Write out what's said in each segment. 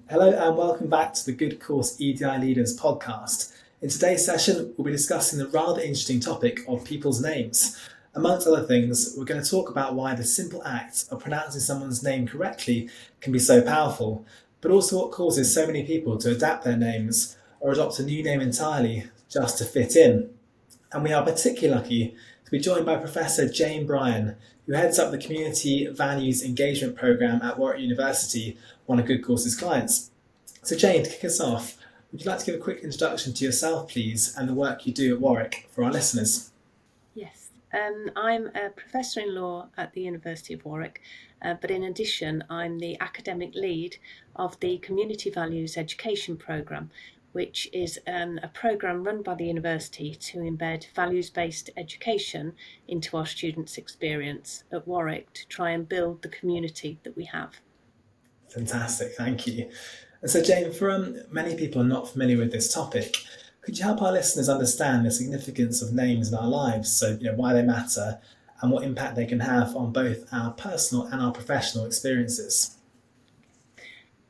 Hello and welcome back to the GoodCourse EDI Leaders podcast. In today's session, we'll be discussing the rather interesting topic of people's names. Amongst other things, we're going to talk about why the simple act of pronouncing someone's name correctly can be so powerful, but also what causes so many people to adapt their names or adopt a new name entirely just to fit in. And we are particularly lucky to be joined by Professor Bryan, who heads up the Community Values Engagement Programme at Warwick University, one of GoodCourse's clients. So Jane, to kick us off, would you like to give a quick introduction to yourself, please, and the work you do at Warwick for our listeners? Yes, I'm a professor in law at the University of Warwick, but in addition, I'm the academic lead of the Community Values Education Programme, which is a programme run by the university to embed values-based education into our students' experience at Warwick to try and build the community that we have. Fantastic, thank you. And so Jane, for many people not familiar with this topic, could you help our listeners understand the significance of names in our lives? So, why they matter and what impact they can have on both our personal and our professional experiences.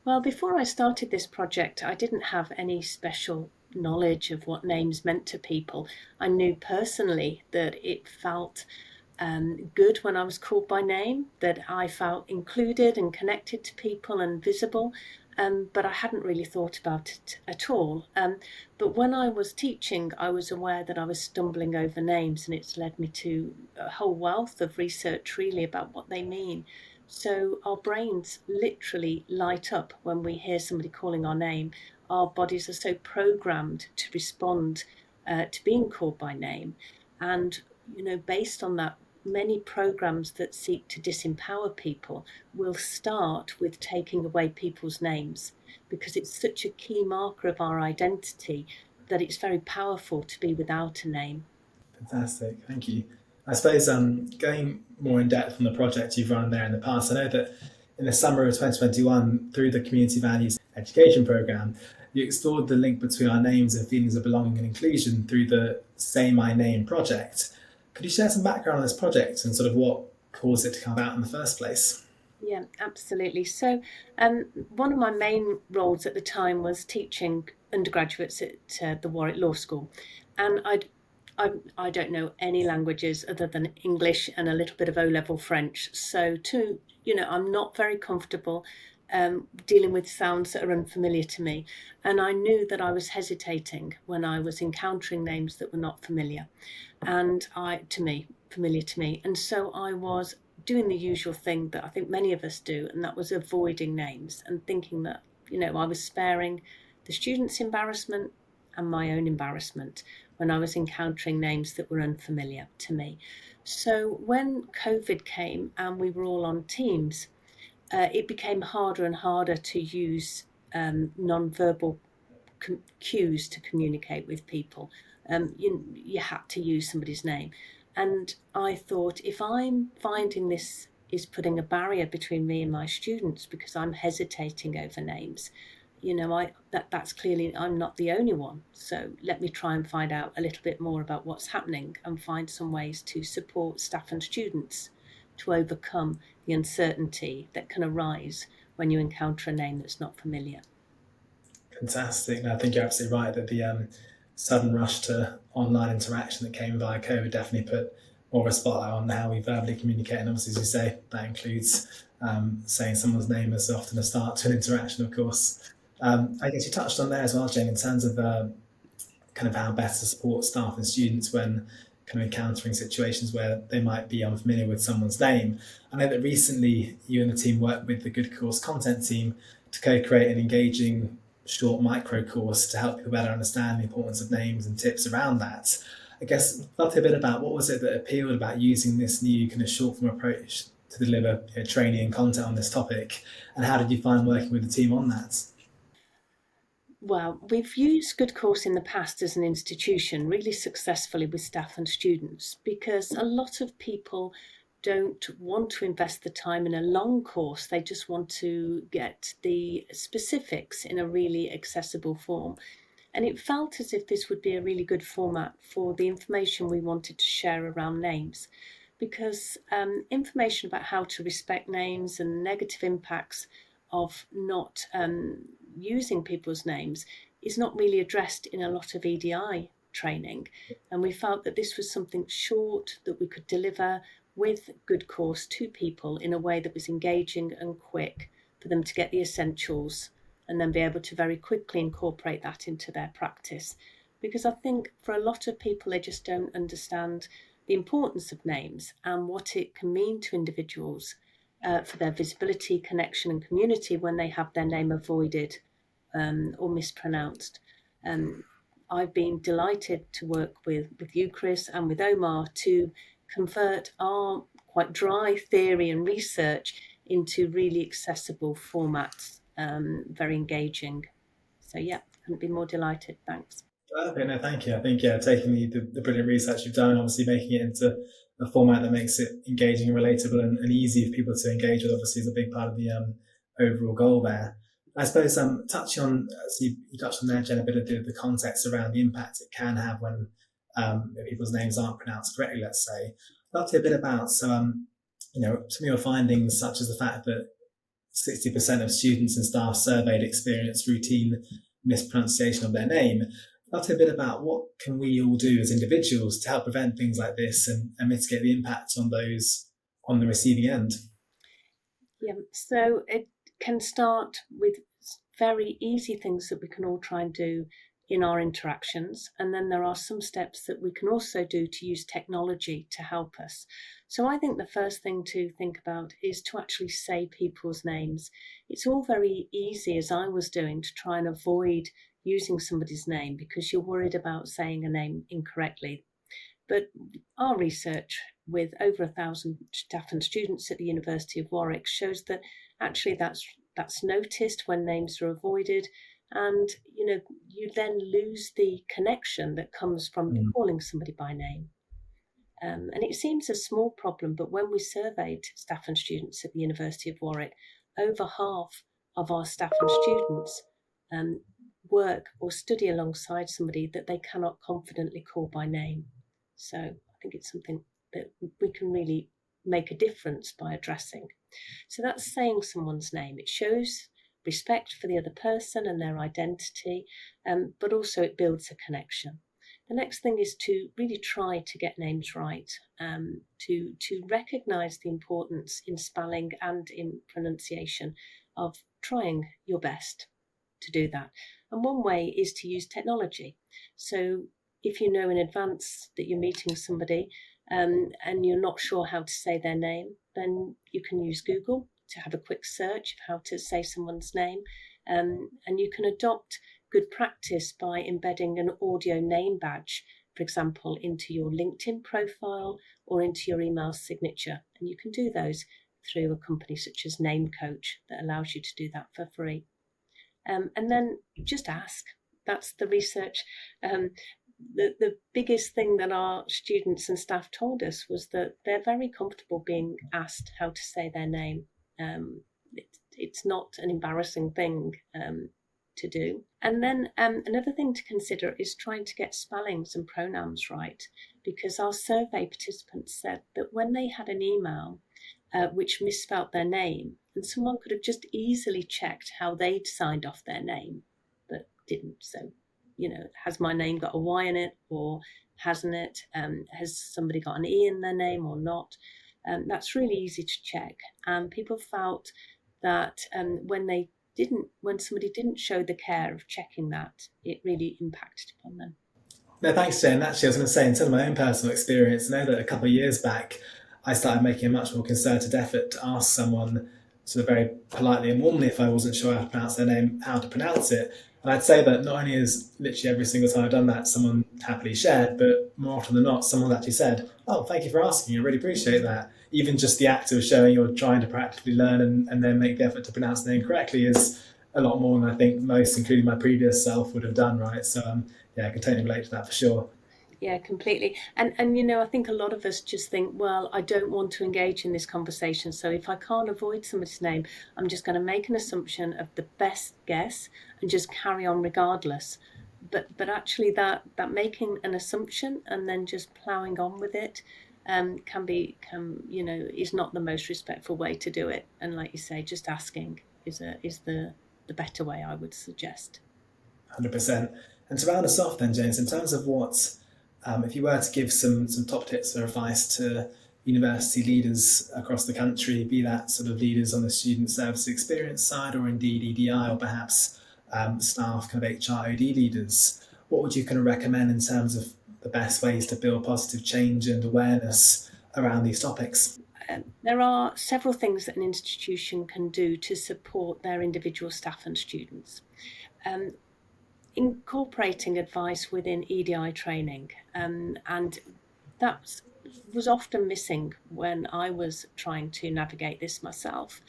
Well, before I started this project, I didn't have any special knowledge of what names meant to people. I knew personally that it felt good when I was called by name, that I felt included and connected to people and visible, but I hadn't really thought about it at all. But when I was teaching, I was aware that I was stumbling over names, and it's led me to a whole wealth of research really about what they mean. So our brains literally light up when we hear somebody calling our name. Our bodies are so programmed to respond to being called by name. And, based on that, many programs that seek to disempower people will start with taking away people's names because it's such a key marker of our identity that it's very powerful to be without a name. Fantastic, thank you. I suppose going more in depth on the project you've run there in the past, I know that in the summer of 2021, through the Community Values Education Programme, you explored the link between our names and feelings of belonging and inclusion through the Say My Name project. Could you share some background on this project and sort of what caused it to come about in the first place? Yeah, absolutely. So one of my main roles at the time was teaching undergraduates at the Warwick Law School. And I don't know any languages other than English and a little bit of O-level French. So I'm not very comfortable dealing with sounds that are unfamiliar to me. And I knew that I was hesitating when I was encountering names that were not familiar familiar to me. And so I was doing the usual thing that I think many of us do, and that was avoiding names and thinking that, I was sparing the students' embarrassment and my own embarrassment when I was encountering names that were unfamiliar to me. So when COVID came and we were all on Teams, it became harder and harder to use non-verbal cues to communicate with people. You had to use somebody's name. And I thought, if I'm finding this is putting a barrier between me and my students because I'm hesitating over names, that's clearly I'm not the only one. So let me try and find out a little bit more about what's happening and find some ways to support staff and students to overcome the uncertainty that can arise when you encounter a name that's not familiar. Fantastic. And I think you're absolutely right that the sudden rush to online interaction that came via COVID definitely put more of a spotlight on how we verbally communicate. And obviously, as you say, that includes saying someone's name as often a start to an interaction, of course. I guess you touched on there as well, Jane, in terms of kind of how best to support staff and students when kind of encountering situations where they might be unfamiliar with someone's name. I know that recently you and the team worked with the GoodCourse content team to co-create an engaging short micro course to help people better understand the importance of names and tips around that. I guess I'd love to hear a bit about what was it that appealed about using this new kind of short form approach to deliver training and content on this topic, and how did you find working with the team on that? Well, we've used GoodCourse in the past as an institution really successfully with staff and students because a lot of people don't want to invest the time in a long course. They just want to get the specifics in a really accessible form. And it felt as if this would be a really good format for the information we wanted to share around names, because information about how to respect names and negative impacts of not using people's names is not really addressed in a lot of EDI training. And we felt that this was something short that we could deliver with GoodCourse to people in a way that was engaging and quick for them to get the essentials and then be able to very quickly incorporate that into their practice. Because I think for a lot of people, they just don't understand the importance of names and what it can mean to individuals for their visibility, connection and community when they have their name avoided or mispronounced. I've been delighted to work with you, Chris, and with Omar to convert our quite dry theory and research into really accessible formats, very engaging. So yeah, couldn't be more delighted. Thanks. Okay, no, thank you. I think, yeah, taking the brilliant research you've done, obviously making it into a format that makes it engaging and relatable and easy for people to engage with, obviously, is a big part of the overall goal there. I suppose touching on, so you touched on there, Jen, a bit of the context around the impact it can have when people's names aren't pronounced correctly, let's say. I'd love to hear a bit about, some of your findings, such as the fact that 60% of students and staff surveyed experience routine mispronunciation of their name. I'd love to hear a bit about what can we all do as individuals to help prevent things like this and mitigate the impact on those on the receiving end. Yeah, so it can start with very easy things that we can all try and do in our interactions. And then there are some steps that we can also do to use technology to help us. So I think the first thing to think about is to actually say people's names. It's all very easy, as I was doing, to try and avoid using somebody's name because you're worried about saying a name incorrectly. But our research with over 1,000 staff and students at the University of Warwick shows that actually that's noticed when names are avoided, and you then lose the connection that comes from calling somebody by name. And it seems a small problem, but when we surveyed staff and students at the University of Warwick, over half of our staff and students work or study alongside somebody that they cannot confidently call by name. So I think it's something that we can really make a difference by addressing. So that's saying someone's name. It shows respect for the other person and their identity, but also it builds a connection. The next thing is to really try to get names right, to recognise the importance in spelling and in pronunciation of trying your best to do that. And one way is to use technology. So if you know in advance that you're meeting somebody and you're not sure how to say their name, then you can use Google to have a quick search of how to say someone's name. And you can adopt good practice by embedding an audio name badge, for example, into your LinkedIn profile or into your email signature. And you can do those through a company such as Name Coach that allows you to do that for free. And then just ask. That's the research. The biggest thing that our students and staff told us was that they're very comfortable being asked how to say their name. It's not an embarrassing thing to do. And then another thing to consider is trying to get spellings and pronouns right, because our survey participants said that when they had an email which misspelt their name, and someone could have just easily checked how they'd signed off their name, but didn't. So, has my name got a Y in it or hasn't it? Has somebody got an E in their name or not? That's really easy to check. And people felt that when somebody didn't show the care of checking that, it really impacted upon them. No, thanks, Jen. Actually, I was going to say, in terms of my own personal experience, I know that a couple of years back, I started making a much more concerted effort to ask someone sort of very politely and warmly, if I wasn't sure how to pronounce their name, how to pronounce it. And I'd say that not only is literally every single time I've done that, someone happily shared, but more often than not, someone actually said, "Oh, thank you for asking. I really appreciate that." Even just the act of showing you're trying to practically learn and then make the effort to pronounce the name correctly is a lot more than I think most, including my previous self, would have done, right? So, yeah, I can totally relate to that for sure. Yeah, completely. And I think a lot of us just think, well, I don't want to engage in this conversation. So if I can't avoid somebody's name, I'm just going to make an assumption of the best guess and just carry on regardless. But actually that making an assumption and then just ploughing on with it is not the most respectful way to do it. And like you say, just asking is the better way, I would suggest. 100%. And to round us off then, James, in terms of what, if you were to give some top tips or advice to university leaders across the country, be that sort of leaders on the student service experience side or indeed EDI or perhaps staff kind of HROD leaders, what would you kind of recommend in terms of the best ways to build positive change and awareness around these topics? There are several things that an institution can do to support their individual staff and students. Incorporating advice within EDI training, and that was often missing when I was trying to navigate this myself.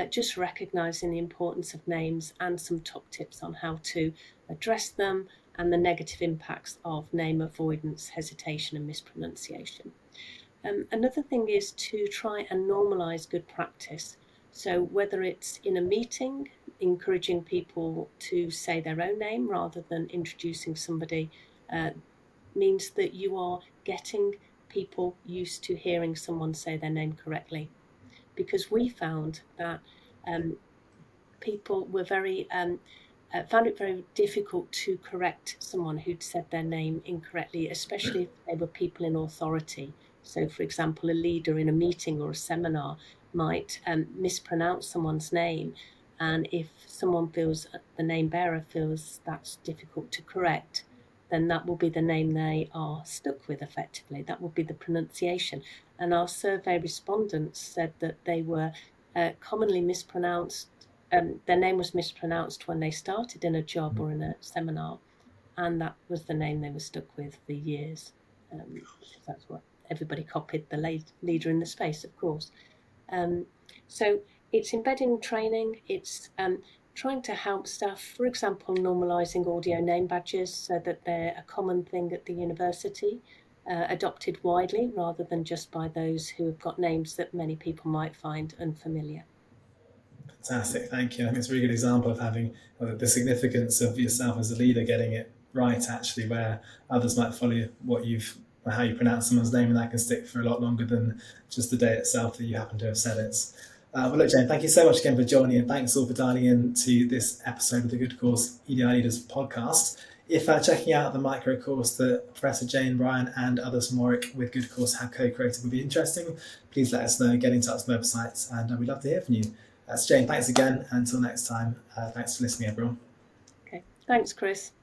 Just recognising the importance of names and some top tips on how to address them and the negative impacts of name avoidance, hesitation and mispronunciation. Another thing is to try and normalise good practice. So whether it's in a meeting, encouraging people to say their own name rather than introducing somebody means that you are getting people used to hearing someone say their name correctly. Because we found that people were found it very difficult to correct someone who'd said their name incorrectly, especially if they were people in authority. So, for example, a leader in a meeting or a seminar might mispronounce someone's name, and if someone feels, the name bearer feels that's difficult to correct, then that will be the name they are stuck with effectively. That will be the pronunciation. And our survey respondents said that they were commonly mispronounced. Their name was mispronounced when they started in a job or in a seminar, and that was the name they were stuck with for years. Because that's what everybody copied, the leader in the space, of course. So it's embedding training, it's trying to help staff, for example, normalising audio name badges so that they're a common thing at the university, adopted widely rather than just by those who have got names that many people might find unfamiliar. Fantastic, thank you. I think it's a really good example of having the significance of yourself as a leader getting it right, actually, where others might follow how you pronounce someone's name, and that can stick for a lot longer than just the day itself that you happen to have said it. Well, look, Jane, thank you so much again for joining, and thanks all for dialing in to this episode of the GoodCourse EDI Leaders podcast. If checking out the micro course that Professor Jane, Bryan and others from Warwick with GoodCourse have co-created would be interesting, please let us know, get in touch with the website, and we'd love to hear from you. That's Jane, thanks again. Until next time, thanks for listening, everyone. Okay, thanks, Chris.